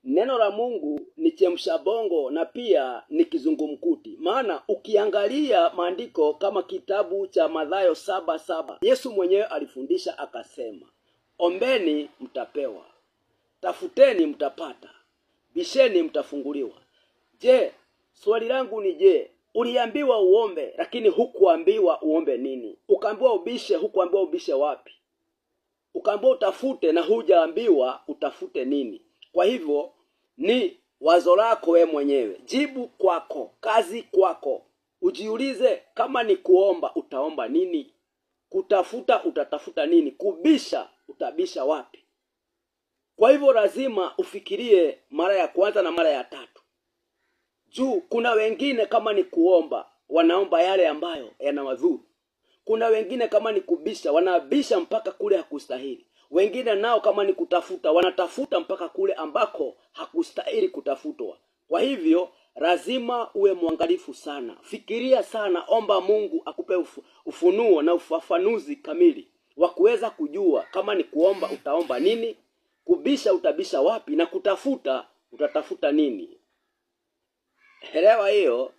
Neno la Mungu ni chemsha bongo na pia ni kizungumkuti. Maana ukiangalia maandiko kama kitabu cha Mathayo 7:7, Yesu mwenyewe alifundisha akasema, ombeni mtapewa, tafuteni mtapata, bisheni mtafunguliwa. Je, swali langu ni je, uliambiwa uombe lakini hukuambiwa uombe nini? Ukaambiwa ubishe, hukuambiwa ubishe wapi? Ukaambiwa utafute na hujaambiwa utafute nini? Kwa hivyo ni wazo lako wewe mwenyewe, jibu kwako, kazi kwako. Ujiulize, kama ni kuomba utaomba nini? Kutafuta utatafuta nini? Kubisha utabisha wapi? Kwa hivyo lazima ufikirie mara ya kwanza na mara ya tatu. Kuna wengine kama ni kuomba wanaomba yale ambayo yanawadhuru. Kuna wengine kama ni kubisha wanabisha mpaka kule hakustahili. Wengine nao kama ni kutafuta wanatafuta mpaka kule ambako hakustahili kutafutwa. Kwa hivyo lazima uwe mwangalifu sana. Fikiria sana, omba Mungu akupe ufunuo na ufafanuzi kamili wa kuweza kujua kama ni kuomba utaomba nini, kubisha utabisha wapi, na kutafuta utatafuta nini. Elewa hiyo.